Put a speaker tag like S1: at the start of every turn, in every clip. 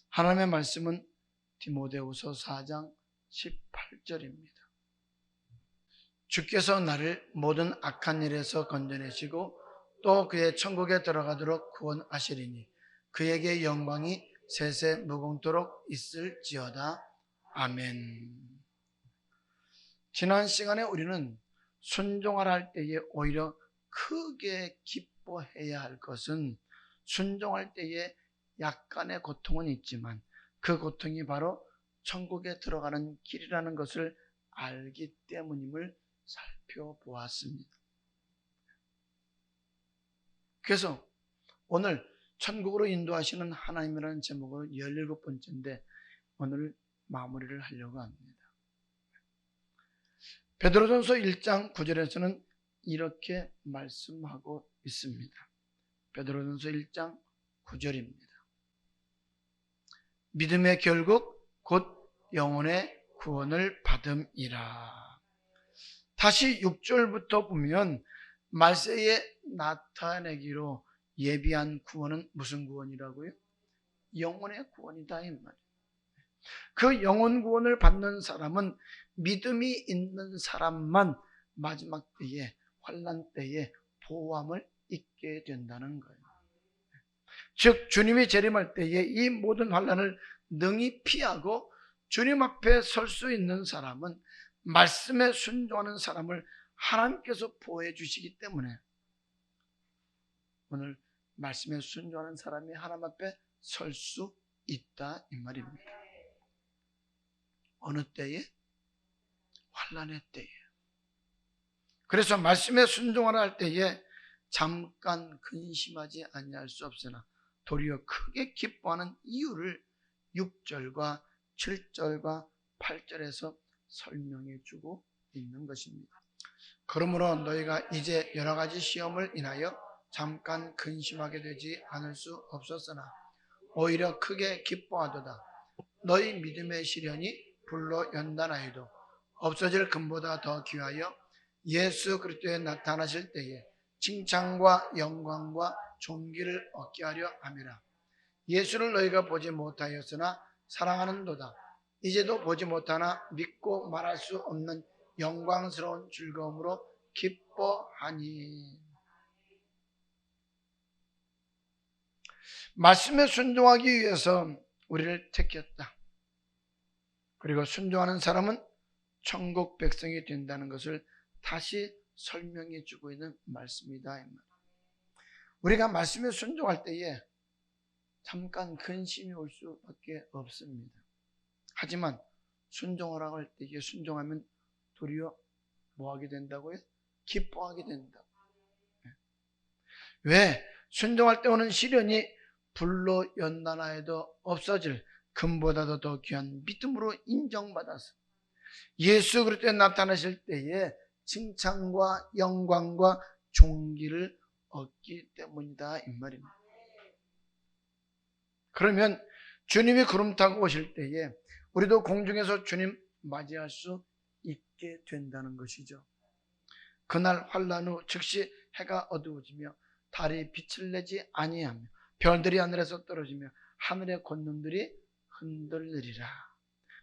S1: 하나님의 말씀은 디모데후서 4장 18절입니다. 주께서 나를 모든 악한 일에서 건져내시고 또 그의 천국에 들어가도록 구원하시리니 그에게 영광이 세세 무궁토록 있을지어다. 아멘. 지난 시간에 우리는 순종하라 할 때에 오히려 크게 기뻐해야 할 것은 순종할 때에 약간의 고통은 있지만 그 고통이 바로 천국에 들어가는 길이라는 것을 알기 때문임을 살펴보았습니다. 그래서 오늘 천국으로 인도하시는 하나님이라는 제목으로 17번째인데 오늘 마무리를 하려고 합니다. 베드로전서 1장 9절에서는 이렇게 말씀하고 있습니다. 베드로전서 1장 9절입니다. 믿음의 결국 곧 영혼의 구원을 받음이라. 다시 6절부터 보면 말세에 나타내기로 예비한 구원은 무슨 구원이라고요? 영혼의 구원이다 이 말이에요. 그 영혼 구원을 받는 사람은 믿음이 있는 사람만 마지막 때에 환난 때에 보호함을 잊게 된다는 거예요. 즉 주님이 재림할 때에 이 모든 환난을 능히 피하고 주님 앞에 설 수 있는 사람은 말씀에 순종하는 사람을 하나님께서 보호해 주시기 때문에 오늘 말씀에 순종하는 사람이 하나님 앞에 설 수 있다 이 말입니다. 어느 때에? 환난의 때에. 그래서 말씀에 순종하라 할 때에 잠깐 근심하지 아니할 수 없으나 도리어 크게 기뻐하는 이유를 6절과 7절과 8절에서 설명해 주고 있는 것입니다. 그러므로 너희가 이제 여러 가지 시험을 인하여 잠깐 근심하게 되지 않을 수 없었으나 오히려 크게 기뻐하도다. 너희 믿음의 시련이 불로 연단하여도 없어질 금보다 더 귀하여 예수 그리스도에 나타나실 때에 칭찬과 영광과 존귀를 얻게 하려 함이라. 예수를 너희가 보지 못하였으나 사랑하는도다. 이제도 보지 못하나 믿고 말할 수 없는 영광스러운 즐거움으로 기뻐하니. 말씀에 순종하기 위해서 우리를 택했다. 그리고 순종하는 사람은 천국 백성이 된다는 것을 다시 설명해 주고 있는 말씀이다. 우리가 말씀에 순종할 때에 잠깐 근심이 올 수밖에 없습니다. 하지만 순종하라고 할 때에 순종하면 도리어 뭐 하게 된다고요? 기뻐하게 된다. 왜? 순종할 때 오는 시련이 불로 연단하여도 없어질 금보다도 더 귀한 믿음으로 인정받아서 예수 그리스도에 나타나실 때에 칭찬과 영광과 존귀를 얻기 때문이다 이 말입니다. 그러면 주님이 구름 타고 오실 때에 우리도 공중에서 주님 맞이할 수 있게 된다는 것이죠. 그날 환난 후 즉시 해가 어두워지며 달이 빛을 내지 아니하며 별들이 하늘에서 떨어지며 하늘의 권능들이 흔들리리라.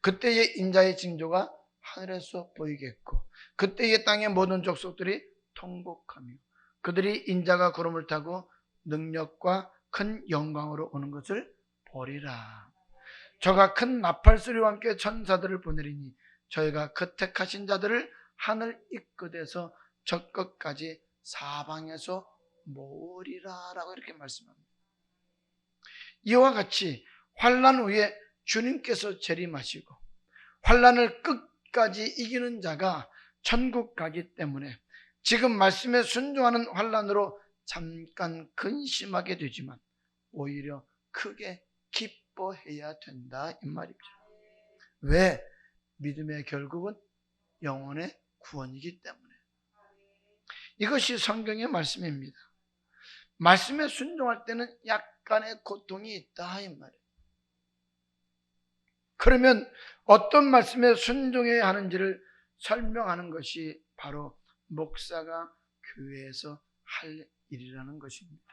S1: 그때의 인자의 징조가 하늘에서 보이겠고 그때의 땅의 모든 족속들이 통곡하며 그들이 인자가 구름을 타고 능력과 큰 영광으로 오는 것을 보리라. 저가 큰 나팔 소리와 함께 천사들을 보내리니 저희가 그 택하신 자들을 하늘 입끝에서 저 끝까지 사방에서 모으리라 라고 이렇게 말씀합니다. 이와 같이 환난 후에 주님께서 재림하시고 환난을 끝까지 이기는 자가 천국 가기 때문에 지금 말씀에 순종하는 환난으로 잠깐 근심하게 되지만 오히려 크게 기뻐해야 된다 이 말이죠. 왜? 믿음의 결국은 영혼의 구원이기 때문에. 이것이 성경의 말씀입니다. 말씀에 순종할 때는 약간의 고통이 있다 이 말이에요. 그러면 어떤 말씀에 순종해야 하는지를 설명하는 것이 바로 목사가 교회에서 할 일이라는 것입니다.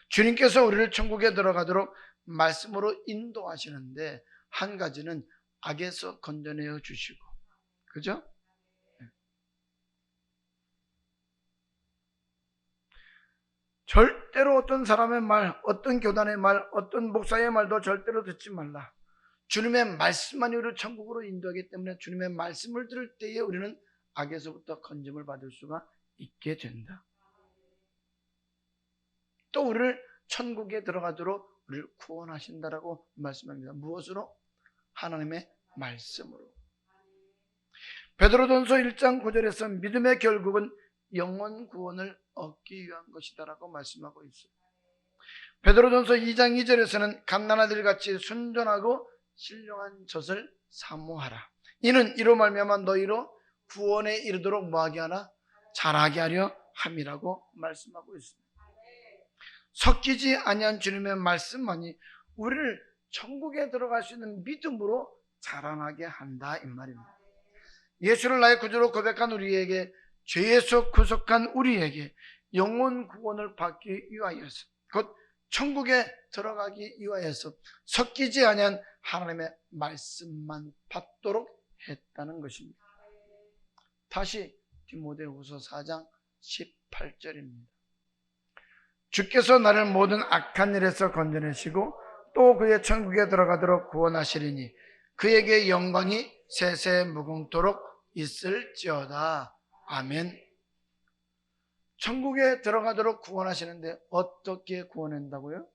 S1: 주님께서 우리를 천국에 들어가도록 말씀으로 인도하시는데 한 가지는 악에서 건져내어 주시고, 그죠? 절대로 어떤 사람의 말, 어떤 교단의 말, 어떤 목사의 말도 절대로 듣지 말라. 주님의 말씀만이 우리를 천국으로 인도하기 때문에 주님의 말씀을 들을 때에 우리는 악에서부터 건짐을 받을 수가 있게 된다. 또 우리를 천국에 들어가도록 우리를 구원하신다라고 말씀합니다. 무엇으로? 하나님의 말씀으로. 베드로전서 1장 9절에서 믿음의 결국은 영원 구원을 얻기 위한 것이다라고 말씀하고 있어요. 베드로전서 2장 2절에서는 갓난아들 같이 순전하고 신령한 젖을 사모하라. 이는 이로 말미암아 너희로 구원에 이르도록 뭐하게 하나? 자라게 하려 함이라고 말씀하고 있습니다. 섞이지 아니한 주님의 말씀만이 우리를 천국에 들어갈 수 있는 믿음으로 자라나게 한다 이 말입니다. 예수를 나의 구주로 고백한 우리에게, 죄에서 구속한 우리에게 영원 구원을 받기 위하여서, 곧 천국에 들어가기 위하여서 섞이지 아니한 하나님의 말씀만 받도록 했다는 것입니다. 다시 디모데후서 4장 18절입니다. 주께서 나를 모든 악한 일에서 건져내시고 또 그의 천국에 들어가도록 구원하시리니 그에게 영광이 세세 무궁토록 있을지어다. 아멘. 천국에 들어가도록 구원하시는데 어떻게 구원한다고요?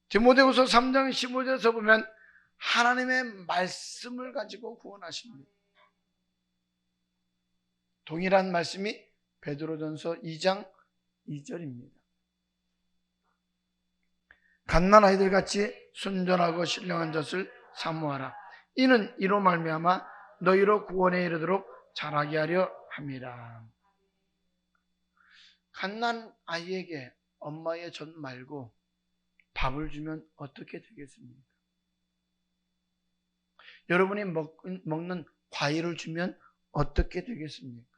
S1: 디모데후서 3장 15절에서 보면 하나님의 말씀을 가지고 구원하십니다. 동일한 말씀이 베드로전서 2장 2절입니다. 갓난아이들 같이 순전하고 신령한 젖을 사모하라. 이는 이로 말미암아 너희로 구원에 이르도록 자라게 하려 함이라. 갓난아이에게 엄마의 젖 말고 밥을 주면 어떻게 되겠습니까? 여러분이 먹는 과일을 주면 어떻게 되겠습니까?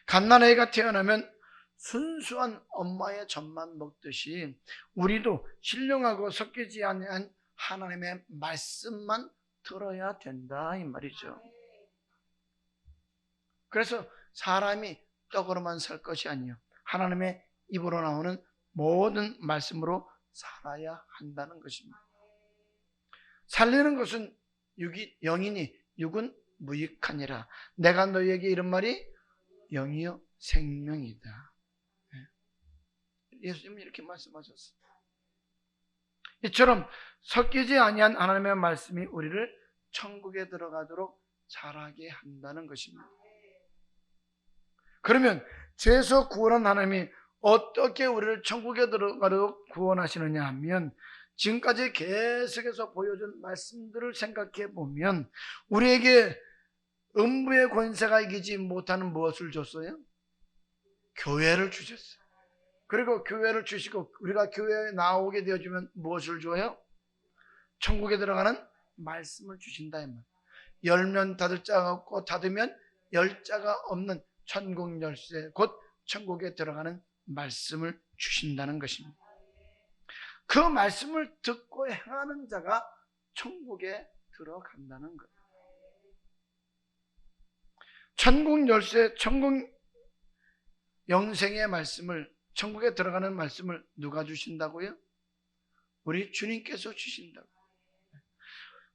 S1: 갓난아이가 태어나면 순수한 엄마의 젖만 먹듯이 우리도 신령하고 섞이지 않은 하나님의 말씀만 들어야 된다 이 말이죠. 그래서 사람이 떡으로만 살 것이 아니요 하나님의 입으로 나오는 모든 말씀으로 살아야 한다는 것입니다. 살리는 것은 영이니 육은 무익하니라. 내가 너희에게 이런 말이 영이요 생명이다. 예수님은 이렇게 말씀하셨어요. 이처럼 섞이지 아니한 하나님의 말씀이 우리를 천국에 들어가도록 자라게 한다는 것입니다. 그러면 죄에서 구원한 하나님이 어떻게 우리를 천국에 들어가도록 구원하시느냐 하면, 지금까지 계속해서 보여준 말씀들을 생각해 보면 우리에게 음부의 권세가 이기지 못하는 무엇을 줬어요? 교회를 주셨어요. 그리고 교회를 주시고 우리가 교회에 나오게 되어주면 무엇을 줘요? 천국에 들어가는 말씀을 주신다 이 말. 열면 닫을 자가 없고 닫으면 열 자가 없는 천국 열쇠, 곧 천국에 들어가는 말씀을 주신다는 것입니다. 그 말씀을 듣고 행하는 자가 천국에 들어간다는 거예요. 천국 열쇠, 천국 영생의 말씀을, 천국에 들어가는 말씀을 누가 주신다고요? 우리 주님께서 주신다고.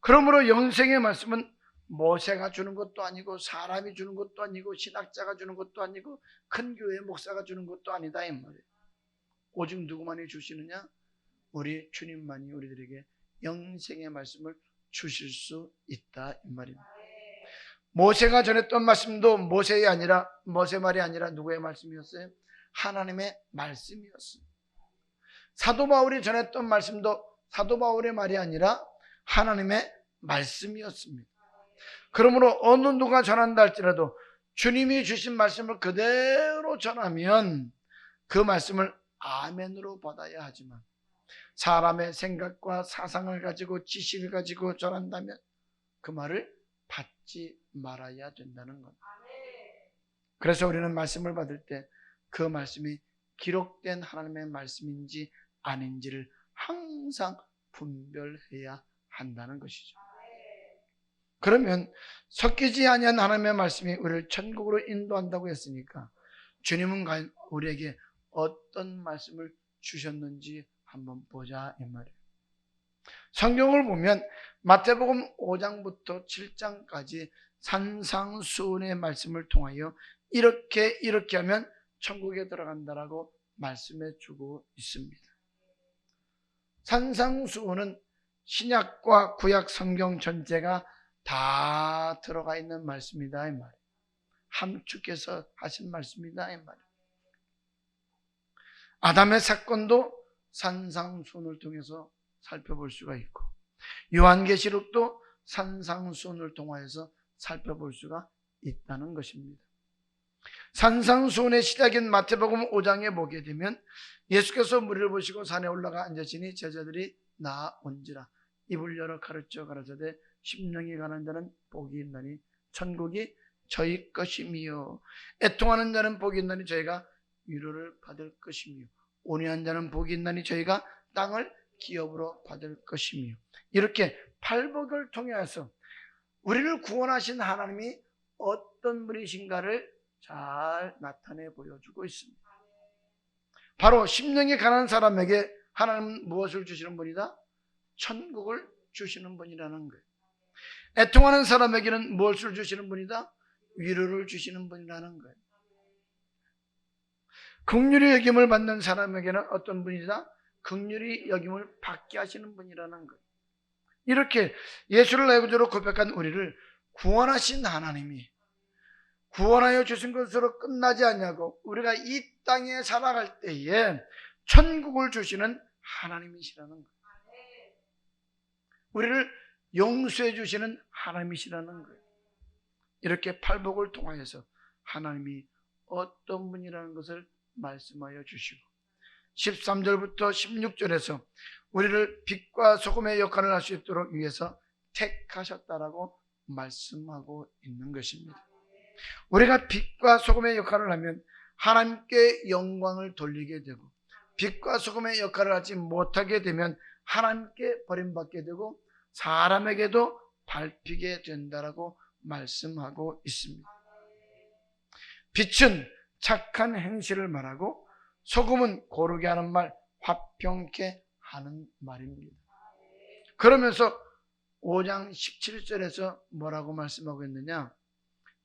S1: 그러므로 영생의 말씀은 모세가 주는 것도 아니고 사람이 주는 것도 아니고 신학자가 주는 것도 아니고 큰 교회 목사가 주는 것도 아니다 이 말이에요. 오직 누구만이 주시느냐? 우리 주님만이 우리들에게 영생의 말씀을 주실 수 있다 이 말입니다. 모세가 전했던 말씀도 모세의 아니라, 모세 말이 아니라 누구의 말씀이었어요? 하나님의 말씀이었어요. 사도 바울이 전했던 말씀도 사도 바울의 말이 아니라 하나님의 말씀이었습니다. 그러므로 어느 누가 전한다 할지라도 주님이 주신 말씀을 그대로 전하면 그 말씀을 아멘으로 받아야 하지만, 사람의 생각과 사상을 가지고 지식을 가지고 전한다면 그 말을 받지 말아야 된다는 것. 그래서 우리는 말씀을 받을 때 그 말씀이 기록된 하나님의 말씀인지 아닌지를 항상 분별해야 한다는 것이죠. 그러면 섞이지 아니한 하나님의 말씀이 우리를 천국으로 인도한다고 했으니까 주님은 과연 우리에게 어떤 말씀을 주셨는지 한번 보자 이 말이에요. 성경을 보면 마태복음 5장부터 7장까지 산상수훈의 말씀을 통하여 이렇게 하면 천국에 들어간다라고 말씀해 주고 있습니다. 산상수훈은 신약과 구약 성경 전체가 다 들어가 있는 말씀이다 이 말이에요. 함축해서 하신 말씀이다 이 말이에요. 아담의 사건도 산상수훈을 통해서 살펴볼 수가 있고 요한계시록도 산상수훈을 통하여서 살펴볼 수가 있다는 것입니다. 산상수훈의 시작인 마태복음 5장에 보게 되면 예수께서 무리를 보시고 산에 올라가 앉으시니 제자들이 나온지라 입을 열어 가르쳐 가라사대 심령이 가난 자는 복이 있나니 천국이 저희 것이미요 애통하는 자는 복이 있나니 저희가 위로를 받을 것이미요 온유한 자는 복이 있나니 저희가 땅을 기업으로 받을 것이며 이렇게 팔복을 통해서 우리를 구원하신 하나님이 어떤 분이신가를 잘 나타내 보여주고 있습니다. 바로 심령이 가난한 사람에게 하나님은 무엇을 주시는 분이다? 천국을 주시는 분이라는 거예요. 애통하는 사람에게는 무엇을 주시는 분이다? 위로를 주시는 분이라는 거예요. 긍휼히 여김을 받는 사람에게는 어떤 분이다? 긍휼히 여김을 받게 하시는 분이라는 거예요. 이렇게 예수를 내 구주로 고백한 우리를 구원하신 하나님이 구원하여 주신 것으로 끝나지 않냐고 우리가 이 땅에 살아갈 때에 천국을 주시는 하나님이시라는 거예요. 우리를 용서해 주시는 하나님이시라는 거예요. 이렇게 팔복을 통하여서 하나님이 어떤 분이라는 것을 말씀하여 주시고 13절부터 16절에서 우리를 빛과 소금의 역할을 할 수 있도록 위해서 택하셨다라고 말씀하고 있는 것입니다. 우리가 빛과 소금의 역할을 하면 하나님께 영광을 돌리게 되고 빛과 소금의 역할을 하지 못하게 되면 하나님께 버림받게 되고 사람에게도 밟히게 된다라고 말씀하고 있습니다. 빛은 착한 행실을 말하고 소금은 고르게 하는 말, 화평케 하는 말입니다. 그러면서 5장 17절에서 뭐라고 말씀하고 있느냐?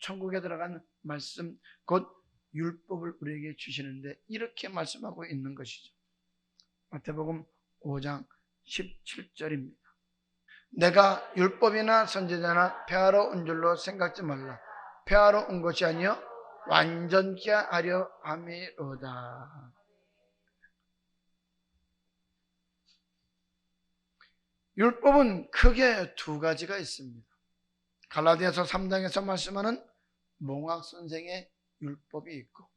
S1: 천국에 들어간 말씀, 곧 율법을 우리에게 주시는데 이렇게 말씀하고 있는 것이죠. 마태복음 5장 17절입니다. 내가 율법이나 선지자나 폐하러 온 줄로 생각지 말라. 폐하러 온 것이 아니요 완전케 하려 함이로다. 율법은 크게 두 가지가 있습니다. 갈라디아서 3장에서 말씀하는 몽학 선생의 율법이 있고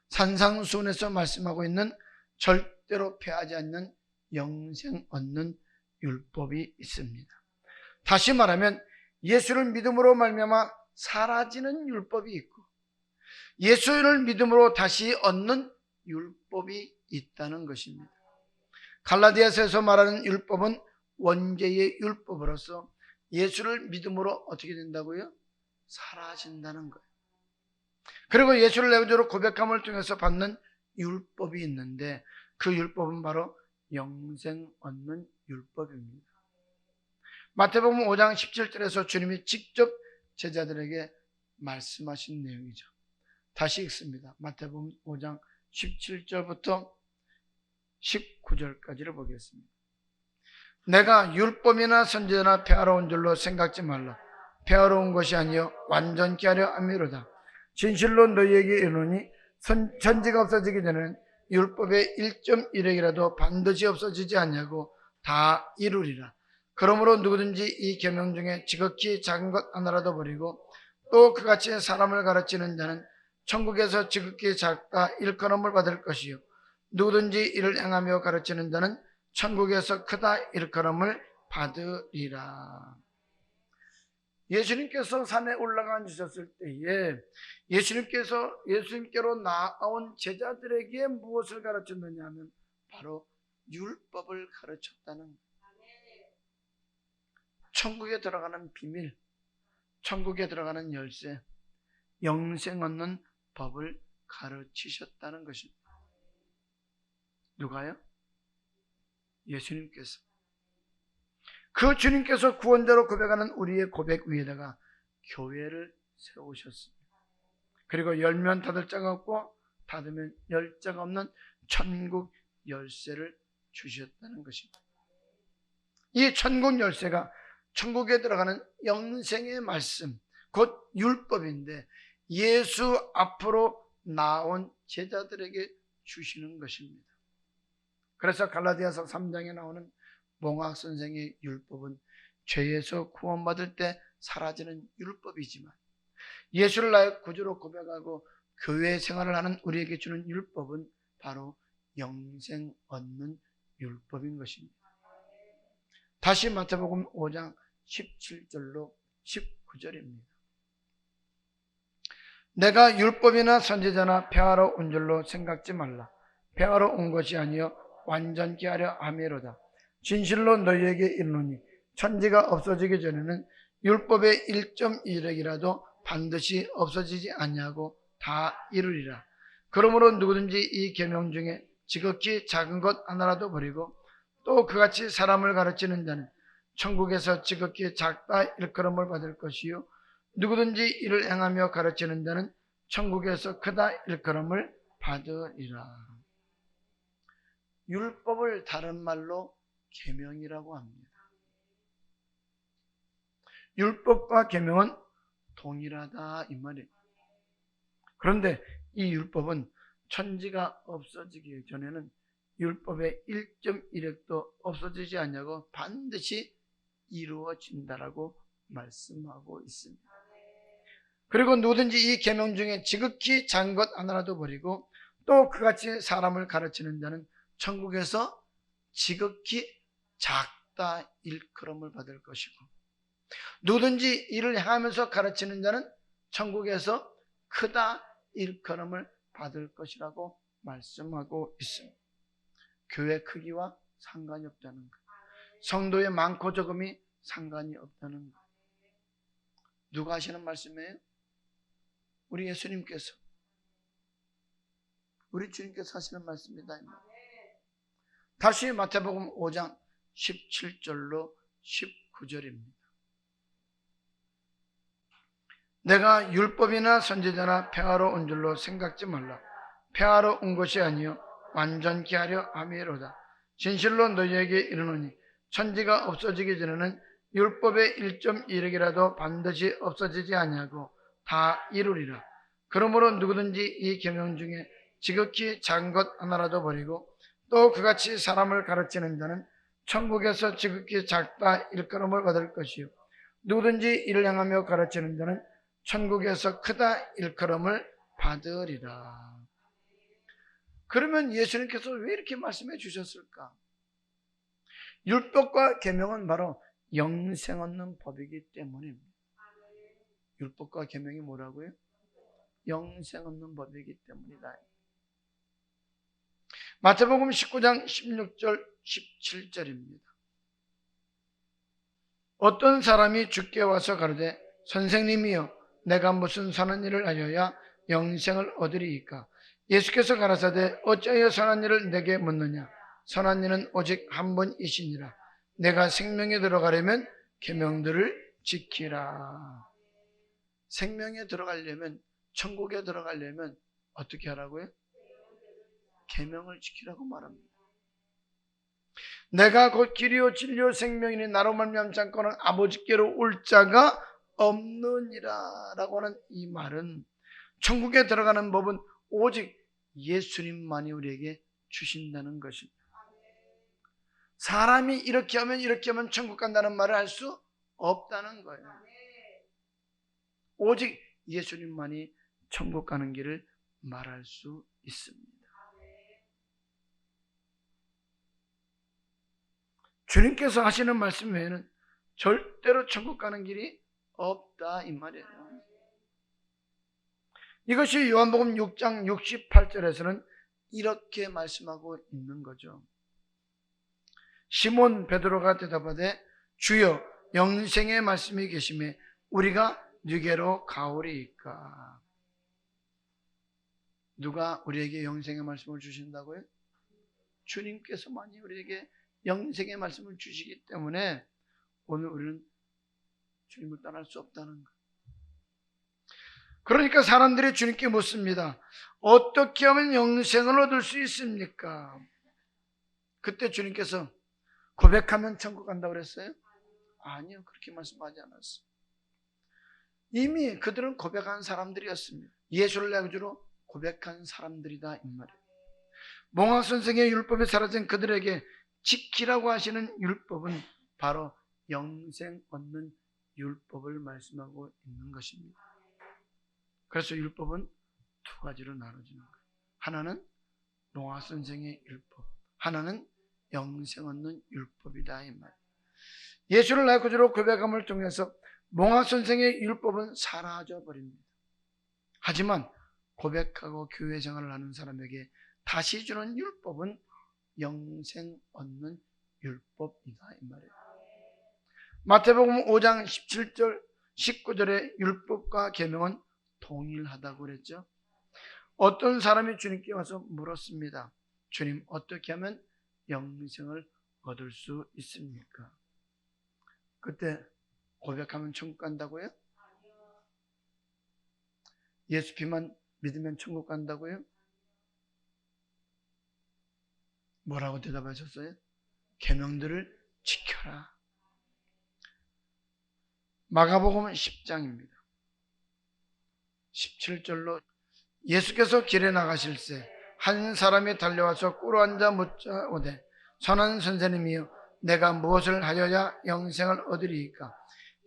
S1: 산상수훈에서 말씀하고 있는 절대로 폐하지 않는 영생 얻는 율법이 있습니다. 다시 말하면 예수를 믿음으로 말미암아 사라지는 율법이 있고 예수를 믿음으로 다시 얻는 율법이 있다는 것입니다. 갈라디아서에서 말하는 율법은 원죄의 율법으로서 예수를 믿음으로 어떻게 된다고요? 사라진다는 거예요. 그리고 예수를 내 구주로 고백함을 통해서 받는 율법이 있는데 그 율법은 바로 영생 얻는 율법입니다. 마태복음 5장 17절에서 주님이 직접 제자들에게 말씀하신 내용이죠. 다시 읽습니다. 마태복음 5장 17절부터 19절까지를 보겠습니다. 내가 율법이나 선지자나 폐하러 온 줄로 생각지 말라. 폐하러 온 것이 아니요 완전케 하려 함이로다. 진실로 너희에게 이르노니 천지가 없어지기 전에는 율법의 1.1핵이라도 반드시 없어지지 않냐고 다 이루리라. 그러므로 누구든지 이 계명 중에 지극히 작은 것 하나라도 버리고 또 그같이 사람을 가르치는 자는 천국에서 지극히 작다 일컬음을 받을 것이요 누구든지 이를 행하며 가르치는 자는 천국에서 크다 일컬음을 받으리라. 예수님께서 산에 올라가 앉으셨을 때에 예수님께로 나아온 제자들에게 무엇을 가르쳤느냐 하면 바로 율법을 가르쳤다는 거예요. 천국에 들어가는 비밀, 천국에 들어가는 열쇠, 영생 얻는 법을 가르치셨다는 것입니다. 누가요? 예수님께서. 그 주님께서 구원자로 고백하는 우리의 고백 위에다가 교회를 세우셨습니다. 그리고 열면 닫을 자가 없고 닫으면 열 자가 없는 천국 열쇠를 주셨다는 것입니다. 이 천국 열쇠가 천국에 들어가는 영생의 말씀, 곧 율법인데 예수 앞으로 나온 제자들에게 주시는 것입니다. 그래서 갈라디아서 3장에 나오는 몽학 선생의 율법은 죄에서 구원받을 때 사라지는 율법이지만 예수를 나의 구주로 고백하고 교회 생활을 하는 우리에게 주는 율법은 바로 영생 얻는 율법인 것입니다. 다시 마태복음 5장 17절로 19절입니다. 내가 율법이나 선지자나 폐하러 온 줄로 생각지 말라. 폐하러 온 것이 아니요 완전케 하려 함이로다. 진실로 너희에게 이르노니 천지가 없어지기 전에는 율법의 1.1획이라도 반드시 없어지지 아니하고 다 이루리라. 그러므로 누구든지 이 계명 중에 지극히 작은 것 하나라도 버리고 또 그같이 사람을 가르치는 자는 천국에서 지극히 작다 일컬음을 받을 것이요 누구든지 이를 행하며 가르치는 자는 천국에서 크다 일컬음을 받으리라. 율법을 다른 말로 계명이라고 합니다. 율법과 계명은 동일하다 이 말이에요. 그런데 이 율법은 천지가 없어지기 전에는 율법의 1.1획도 없어지지 않냐고 반드시 이루어진다라고 말씀하고 있습니다. 그리고 누구든지 이 계명 중에 지극히 작은 것 하나라도 버리고 또 그같이 사람을 가르치는 자는 천국에서 지극히 작다 일컬음을 받을 것이고 누구든지 이를 행하면서 가르치는 자는 천국에서 크다 일컬음을 받을 것이라고 말씀하고 있습니다. 교회 크기와 상관이 없다는 것, 성도의 많고 적음이 상관이 없다는 것. 누가 하시는 말씀이에요? 우리 예수님께서, 우리 주님께서 하시는 말씀입니다. 다시 마태복음 5장 17절로 19절입니다. 내가 율법이나 선지자나 폐하러 온 줄로 생각지 말라. 폐하러 온 것이 아니요 완전케 하려 함이로다. 진실로 너희에게 이르노니 천지가 없어지기 전에는 율법의 1.1획이라도 반드시 없어지지 아니하고 다 이루리라. 그러므로 누구든지 이 계명 중에 지극히 작은 것 하나라도 버리고 또 그같이 사람을 가르치는 자는 천국에서 지극히 작다 일컬음을 받을 것이요 누구든지 이를 행하며 가르치는 자는 천국에서 크다 일컬음을 받으리라. 그러면 예수님께서 왜 이렇게 말씀해 주셨을까? 율법과 계명은 바로 영생 얻는 법이기 때문입니다. 율법과 계명이 뭐라고요? 영생 얻는 법이기 때문이다. 마태복음 19장 16절 17절입니다. 어떤 사람이 주께 와서 가로되 선생님이여 내가 무슨 선한 일을 하여야 영생을 얻으리이까? 예수께서 가라사대 어찌하여 선한 일을 내게 묻느냐? 선한 일은 오직 한 분이시니라. 내가 생명에 들어가려면 계명들을 지키라. 생명에 들어가려면, 천국에 들어가려면 어떻게 하라고요? 계명을 지키라고 말합니다. 내가 곧 길이요 진리요 생명이니 나로 말미암지 않고는 아버지께로 올 자가 없느니라 라고 하는 이 말은 천국에 들어가는 법은 오직 예수님만이 우리에게 주신다는 것입니다. 사람이 이렇게 하면 천국 간다는 말을 할 수 없다는 거예요. 오직 예수님만이 천국 가는 길을 말할 수 있습니다. 주님께서 하시는 말씀 외에는 절대로 천국 가는 길이 없다 이 말이에요. 이것이 요한복음 6장 68절에서는 이렇게 말씀하고 있는 거죠. 시몬 베드로가 대답하되 주여 영생의 말씀이 계심에 우리가 누게로 가오리이까. 누가 우리에게 영생의 말씀을 주신다고요? 주님께서만이 우리에게 영생의 말씀을 주시기 때문에 오늘 우리는 주님을 떠날 수 없다는 것. 그러니까 사람들이 주님께 묻습니다. 어떻게 하면 영생을 얻을 수 있습니까? 그때 주님께서 고백하면 천국 간다고 그랬어요? 아니요, 그렇게 말씀하지 않았어요. 이미 그들은 고백한 사람들이었습니다. 예수를 내 구주로 고백한 사람들이다 이 말이에요. 몽학 선생의 율법이 사라진 그들에게 지키라고 하시는 율법은 바로 영생 얻는 율법을 말씀하고 있는 것입니다. 그래서 율법은 두 가지로 나눠지는 거예요. 하나는 몽학 선생의 율법, 하나는 영생 얻는 율법이다 이 말이에요. 예수를 나의 구주로 고백함을 통해서 몽학 선생의 율법은 사라져 버립니다. 하지만 고백하고 교회 생활을 하는 사람에게 다시 주는 율법은 영생 얻는 율법이다 이 말이에요. 마태복음 5장 17절 19절의 율법과 계명은 동일하다고 그랬죠. 어떤 사람이 주님께 와서 물었습니다. 주님, 어떻게 하면 영생을 얻을 수 있습니까? 그때 고백하면 천국 간다고요? 예수 피만 믿으면 천국 간다고요? 뭐라고 대답하셨어요? 계명들을 지켜라. 마가복음 10장입니다. 17절로 예수께서 길에 나가실새 한 사람이 달려와서 꿇어앉아 묻자 오되 선한 선생님이여 내가 무엇을 하여야 영생을 얻으리이까?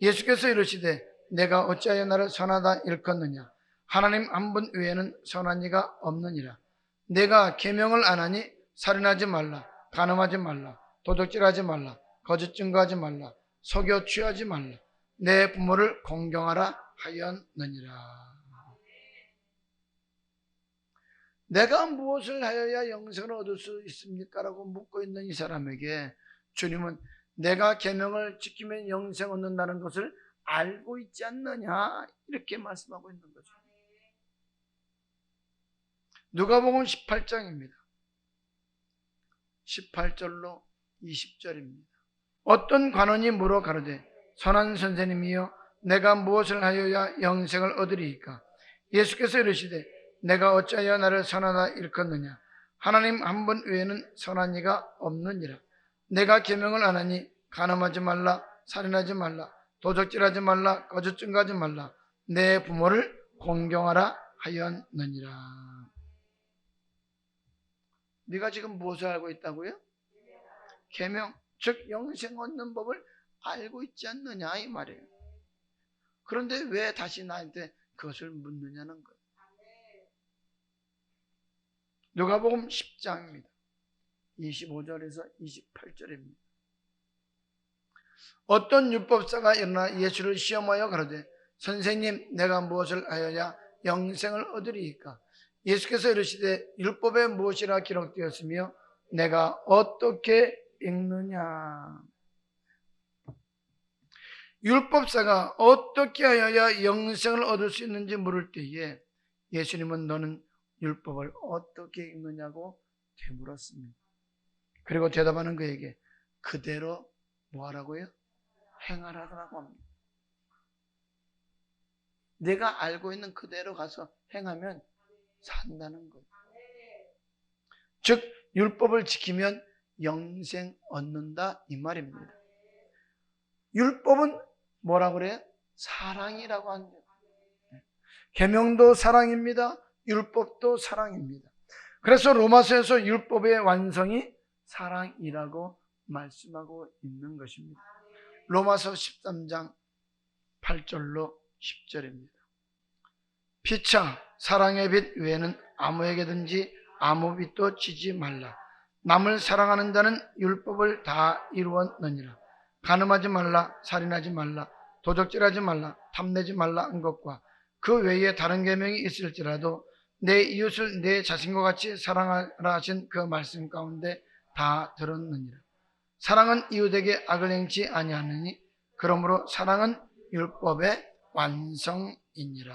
S1: 예수께서 이르시되 내가 어찌하여 나를 선하다 일컫느냐? 하나님 한 분 외에는 선한 이가 없느니라. 내가 계명을 안 하니 살인하지 말라, 간음하지 말라, 도둑질하지 말라, 거짓 증거하지 말라, 속여 취하지 말라, 내 부모를 공경하라 하였느니라. 내가 무엇을 하여야 영생을 얻을 수 있습니까? 라고 묻고 있는 이 사람에게 주님은 내가 계명을 지키면 영생 얻는다는 것을 알고 있지 않느냐 이렇게 말씀하고 있는 거죠. 누가복음 18장입니다. 18절로 20절입니다. 어떤 관원이 물어 가로되 선한 선생님이여 내가 무엇을 하여야 영생을 얻으리이까? 예수께서 이르시되 내가 어찌하여 나를 선하다 일컫느냐? 하나님 한 분 외에는 선한 이가 없느니라. 내가 계명을 안 하니 간음하지 말라, 살인하지 말라, 도적질하지 말라, 거짓 증거하지 말라, 내 부모를 공경하라 하였느니라. 네가 지금 무엇을 알고 있다고요? 계명, 즉 영생 얻는 법을 알고 있지 않느냐 이 말이에요. 그런데 왜 다시 나한테 그것을 묻느냐는 거예요. 누가복음 10장입니다. 25절에서 28절입니다. 어떤 율법사가 일어나 예수를 시험하여 가로되 선생님 내가 무엇을 하여야 영생을 얻으리이까? 예수께서 이르시되 율법에 무엇이라 기록되었으며 내가 어떻게 읽느냐? 율법사가 어떻게 하여야 영생을 얻을 수 있는지 물을 때에 예수님은 너는 율법을 어떻게 읽느냐고 되물었습니다. 그리고 대답하는 그에게 그대로 뭐 하라고요? 행하라고 합니다. 내가 알고 있는 그대로 가서 행하면 산다는 거예요. 즉 율법을 지키면 영생 얻는다 이 말입니다. 율법은 뭐라고 그래요? 사랑이라고 하는 거예요. 계명도 사랑입니다. 율법도 사랑입니다. 그래서 로마서에서 율법의 완성이 사랑이라고 말씀하고 있는 것입니다. 로마서 13장 8절로 10절입니다. 피차 사랑의 빛 외에는 아무에게든지 아무 빛도 지지 말라. 남을 사랑하는 자는 율법을 다 이루었느니라. 간음하지 말라, 살인하지 말라, 도적질하지 말라, 탐내지 말라 한 것과 그 외에 다른 계명이 있을지라도 내 이웃을 내 자신과 같이 사랑하라 하신 그 말씀 가운데 다 들었느니라. 사랑은 이웃에게 악을 행치 아니하느니 그러므로 사랑은 율법의 완성이니라.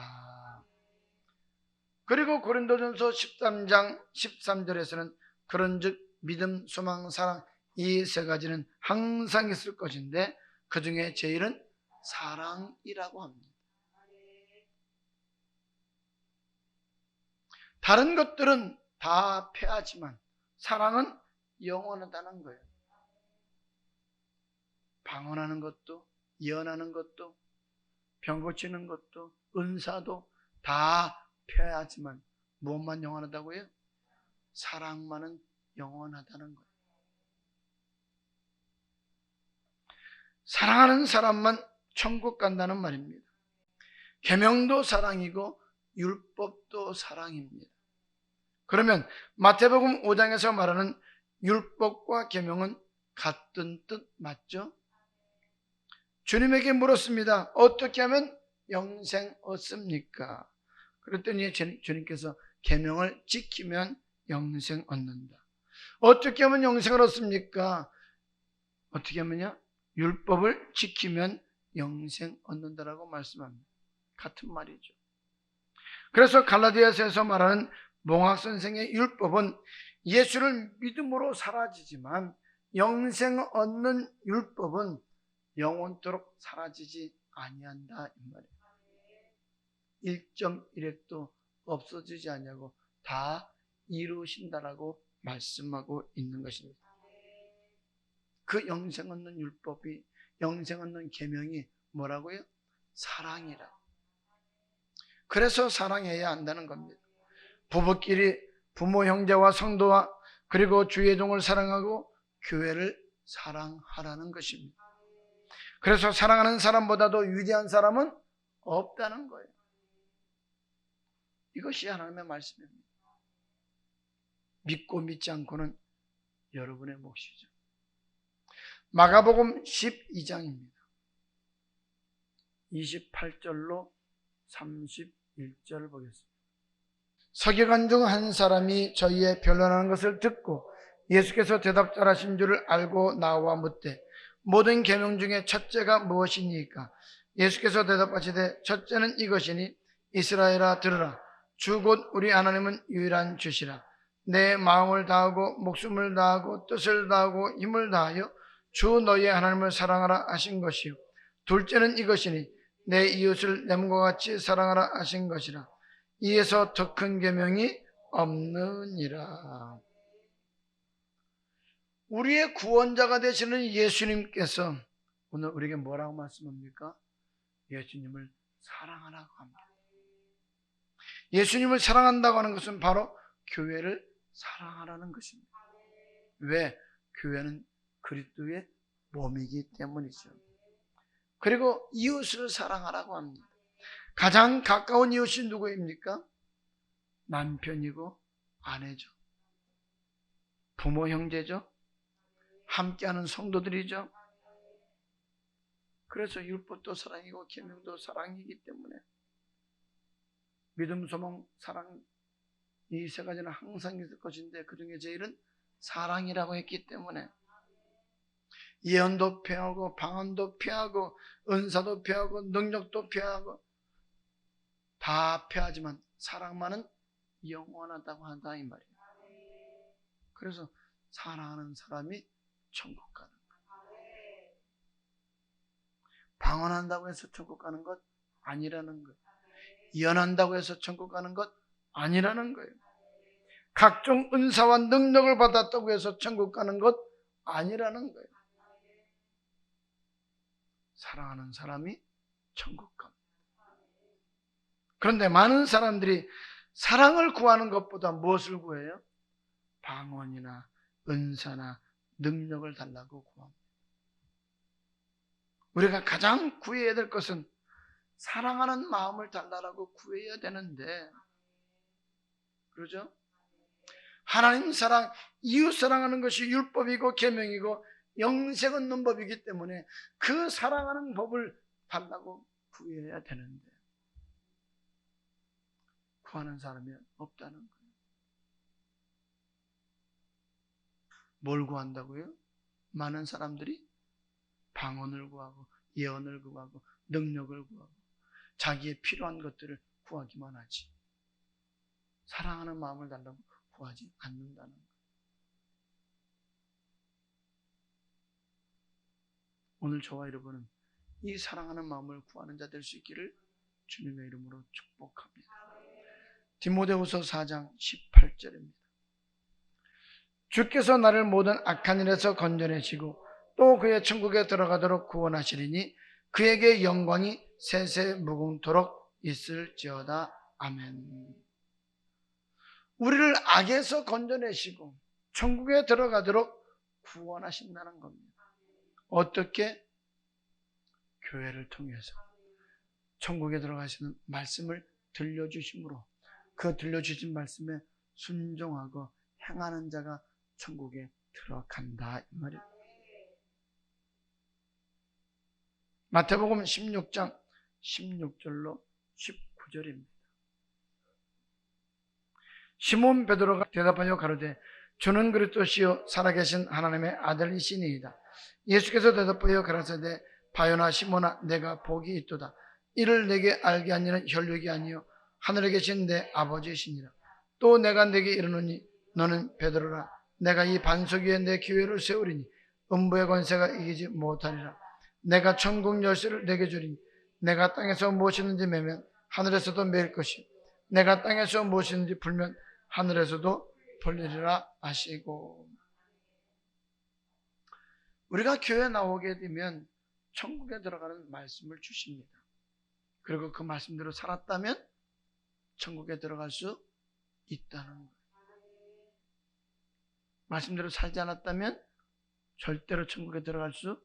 S1: 그리고 고린도전서 13장 13절에서는 그런즉 믿음, 소망, 사랑 이 세 가지는 항상 있을 것인데 그 중에 제일은 사랑이라고 합니다. 다른 것들은 다 패하지만 사랑은 영원하다는 거예요. 방언하는 것도, 예언하는 것도, 병 고치는 것도, 은사도 다 패하지만 무엇만 영원하다고요? 사랑만은 영원하다는 거예요. 사랑하는 사람만 천국 간다는 말입니다. 계명도 사랑이고 율법도 사랑입니다. 그러면 마태복음 5장에서 말하는 율법과 계명은 같은 뜻 맞죠? 주님에게 물었습니다. 어떻게 하면 영생 얻습니까? 그랬더니 주님께서 계명을 지키면 영생 얻는다. 어떻게 하면 영생을 얻습니까? 어떻게 하면요? 율법을 지키면 영생 얻는다라고 말씀합니다. 같은 말이죠. 그래서 갈라디아서에서 말하는 몽학 선생의 율법은 예수를 믿음으로 사라지지만 영생 얻는 율법은 영원토록 사라지지 아니한다 이 말이에요. 1.1획도 없어지지 아니하고 다 이루신다라고 말씀하고 있는 것입니다. 그 영생 얻는 율법이, 영생 얻는 계명이 뭐라고요? 사랑이라. 그래서 사랑해야 한다는 겁니다. 부부끼리 부모, 형제와 성도와 그리고 주의 종을 사랑하고 교회를 사랑하라는 것입니다. 그래서 사랑하는 사람보다도 위대한 사람은 없다는 거예요. 이것이 하나님의 말씀입니다. 믿고 믿지 않고는 여러분의 몫이죠. 마가복음 12장입니다. 28절로 31절을 보겠습니다. 서기관 중 한 사람이 저희의 변론하는 것을 듣고 예수께서 대답 잘하신 줄을 알고 나와 묻되 모든 계명 중에 첫째가 무엇이니까? 예수께서 대답하시되 첫째는 이것이니 이스라엘아 들으라. 주 곧 우리 하나님은 유일한 주시라. 내 마음을 다하고 목숨을 다하고 뜻을 다하고 힘을 다하여 주 너희의 하나님을 사랑하라 하신 것이요. 둘째는 이것이니 내 이웃을 내 몸과 같이 사랑하라 하신 것이라. 이에서 더 큰 계명이 없느니라. 우리의 구원자가 되시는 예수님께서 오늘 우리에게 뭐라고 말씀합니까? 예수님을 사랑하라고 합니다. 예수님을 사랑한다고 하는 것은 바로 교회를 사랑하라는 것입니다. 왜? 교회는 그리스도의 몸이기 때문이죠. 그리고 이웃을 사랑하라고 합니다. 가장 가까운 이웃이 누구입니까? 남편이고 아내죠. 부모, 형제죠. 함께하는 성도들이죠. 그래서 율법도 사랑이고 계명도 사랑이기 때문에 믿음, 소망, 사랑 이 세 가지는 항상 있을 것인데 그 중에 제일은 사랑이라고 했기 때문에 예언도 피하고 방언도 피하고 은사도 피하고 능력도 피하고 다 피하지만 사랑만은 영원하다고 한다 이 말이에요. 그래서 사랑하는 사람이 천국 가는 거예요. 방언한다고 해서 천국 가는 것 아니라는 거예요. 예언한다고 해서 천국 가는 것 아니라는 거예요. 각종 은사와 능력을 받았다고 해서 천국 가는 것 아니라는 거예요. 사랑하는 사람이 천국 갑니다. 그런데 많은 사람들이 사랑을 구하는 것보다 무엇을 구해요? 방언이나 은사나 능력을 달라고 구합니다. 우리가 가장 구해야 될 것은 사랑하는 마음을 달라고 구해야 되는데, 그러죠? 하나님 사랑, 이웃 사랑하는 것이 율법이고 계명이고 영생 얻는 법이기 때문에 그 사랑하는 법을 달라고 구해야 되는데 구하는 사람이 없다는 거예요. 뭘 구한다고요? 많은 사람들이 방언을 구하고 예언을 구하고 능력을 구하고 자기의 필요한 것들을 구하기만 하지 사랑하는 마음을 달라고 구하지 않는다는 거예요. 오늘 저와 여러분은 이 사랑하는 마음을 구하는 자 될 수 있기를 주님의 이름으로 축복합니다. 디모데후서 4장 18절입니다. 주께서 나를 모든 악한 일에서 건져내시고 또 그의 천국에 들어가도록 구원하시리니 그에게 영광이 세세 무궁토록 있을지어다. 아멘. 우리를 악에서 건져내시고 천국에 들어가도록 구원하신다는 겁니다. 어떻게? 교회를 통해서 천국에 들어가시는 말씀을 들려주심으로 그 들려주신 말씀에 순종하고 행하는 자가 천국에 들어간다 이 말이에요. 마태복음 16장 16절로 19절입니다. 시몬 베드로가 대답하여 가로되 주는 그리스도시요 살아계신 하나님의 아들이시니이다. 예수께서 대답하여 가라사대 바요나 시몬아 내가 복이 있도다. 이를 내게 알게 한 이는 혈육이 아니요 하늘에 계신 내 아버지이시니라. 또 내가 내게 이르노니 너는 베드로라. 내가 이 반석 위에 내 교회를 세우리니 음부의 권세가 이기지 못하리라. 내가 천국 열쇠를 내게 주리니 내가 땅에서 무엇이든지 매면 하늘에서도 매일 것이요 내가 땅에서 무엇이든지 풀면 하늘에서도 풀리리라 하시고. 우리가 교회에 나오게 되면 천국에 들어가는 말씀을 주십니다. 그리고 그 말씀대로 살았다면 천국에 들어갈 수 있다는 거예요. 말씀대로 살지 않았다면 절대로 천국에 들어갈 수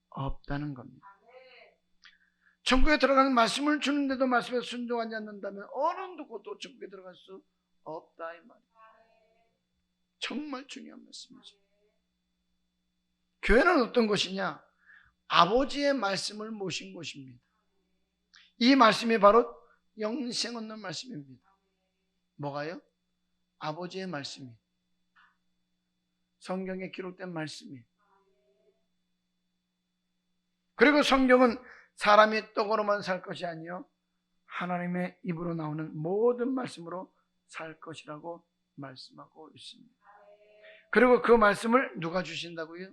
S1: 없다는 겁니다. 천국에 들어가는 말씀을 주는데도 말씀에 순종하지 않는다면 어느 누구도 천국에 들어갈 수 없다 이 말이에요. 정말 중요한 말씀이죠. 교회는 어떤 곳이냐? 아버지의 말씀을 모신 곳입니다. 이 말씀이 바로 영생 얻는 말씀입니다. 뭐가요? 아버지의 말씀이 성경에 기록된 말씀이. 그리고 성경은 사람이 떡으로만 살 것이 아니요 하나님의 입으로 나오는 모든 말씀으로 살 것이라고 말씀하고 있습니다. 그리고 그 말씀을 누가 주신다고요?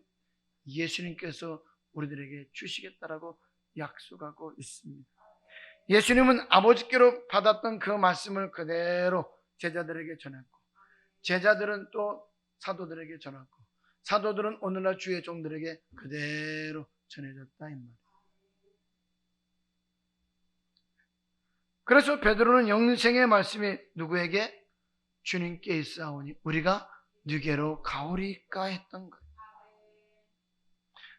S1: 예수님께서 우리들에게 주시겠다라고 약속하고 있습니다. 예수님은 아버지께로 받았던 그 말씀을 그대로 제자들에게 전했고 제자들은 또 사도들에게 전했고 사도들은 오늘날 주의 종들에게 그대로 전해졌다 이 말이에요. 그래서 베드로는 영생의 말씀이 누구에게? 주님께 있사오니 우리가 누게로 가오리까 했던 거예요.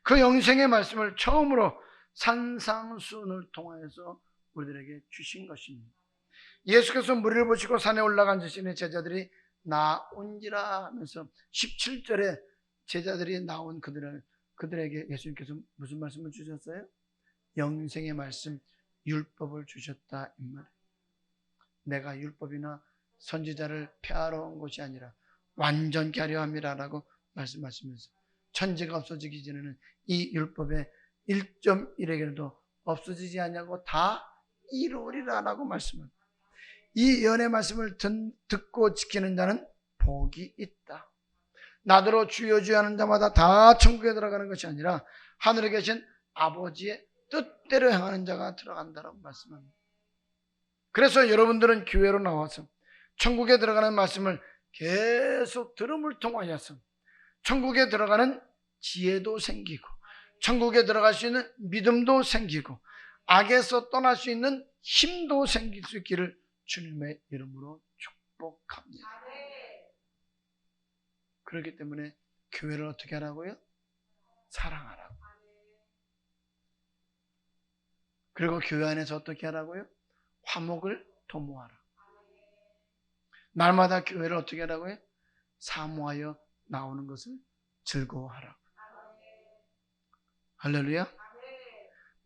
S1: 그 영생의 말씀을 처음으로 산상수훈을 통하여서 우리들에게 주신 것입니다. 예수께서 무리를 보시고 산에 올라간 자신의 제자들이 나온지라 하면서 17절에 제자들이 나온 그들에게 예수님께서 무슨 말씀을 주셨어요? 영생의 말씀, 율법을 주셨다 이 말이에요. 내가 율법이나 선지자를 폐하러 온 것이 아니라 완전케 하려 함이라라고 말씀하시면서 천지가 없어지기 전에는 이 율법의 1.1에게도 없어지지 않냐고 다 이루리라라고 말씀합니다. 이 예언의 말씀을 듣고 지키는 자는 복이 있다. 나더러 주여 주여 하는 자마다 다 천국에 들어가는 것이 아니라 하늘에 계신 아버지의 뜻대로 행하는 자가 들어간다라고 말씀합니다. 그래서 여러분들은 교회로 나와서 천국에 들어가는 말씀을 계속 들음을 통하여서 천국에 들어가는 지혜도 생기고 천국에 들어갈 수 있는 믿음도 생기고 악에서 떠날 수 있는 힘도 생길 수 있기를 주님의 이름으로 축복합니다. 그렇기 때문에 교회를 어떻게 하라고요? 사랑하라고. 그리고 교회 안에서 어떻게 하라고요? 화목을 도모하라. 날마다 교회를 어떻게 하라고요? 사모하여 나오는 것을 즐거워하라. 할렐루야.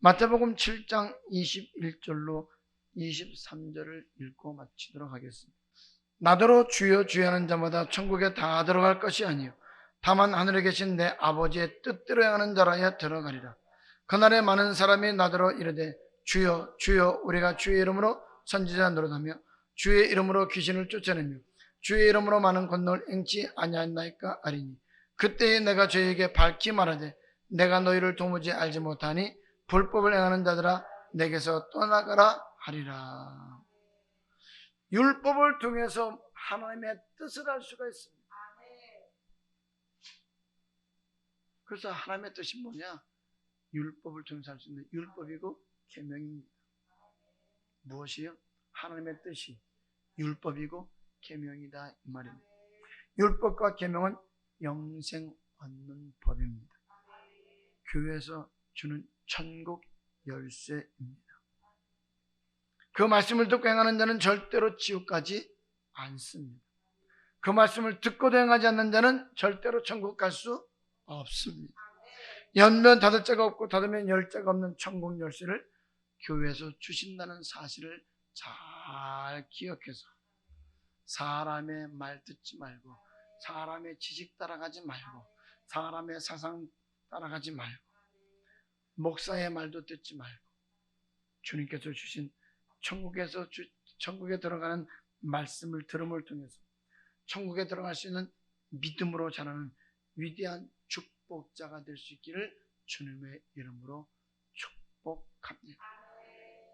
S1: 마태복음 7장 21절로 23절을 읽고 마치도록 하겠습니다. 나더러 주여 주여 하는 자마다 천국에 다 들어갈 것이 아니요 다만 하늘에 계신 내 아버지의 뜻대로 행하는 자라야 들어가리라. 그날에 많은 사람이 나더러 이르되 주여 주여 우리가 주의 이름으로 선지자 노릇하며 주의 이름으로 귀신을 쫓아내며 주의 이름으로 많은 권능을 행치 아니하였나이까 하리니 그때에 내가 저희에게 밝히 말하되 내가 너희를 도무지 알지 못하니 불법을 행하는 자들아 내게서 떠나가라 하리라. 율법을 통해서 하나님의 뜻을 알 수가 있습니다. 그래서 하나님의 뜻이 뭐냐? 율법을 통해서 알 수 있는 율법이고 계명입니다. 무엇이요? 하나님의 뜻이 율법이고 계명이다 이 말입니다. 율법과 계명은 영생 얻는 법입니다. 교회에서 주는 천국 열쇠입니다. 그 말씀을 듣고 행하는 자는 절대로 지옥 가지 않습니다. 그 말씀을 듣고도 행하지 않는 자는 절대로 천국 갈 수 없습니다. 열면 닫을 자가 없고 닫으면 열 자가 없는 천국 열쇠를 교회에서 주신다는 사실을 잘 기억해서 사람의 말 듣지 말고 사람의 지식 따라가지 말고 사람의 사상 따라가지 말고 목사의 말도 듣지 말고 주님께서 주신 천국에 들어가는 말씀을 들음을 통해서 천국에 들어갈 수 있는 믿음으로 자라는 위대한 축복자가 될 수 있기를 주님의 이름으로 축복합니다.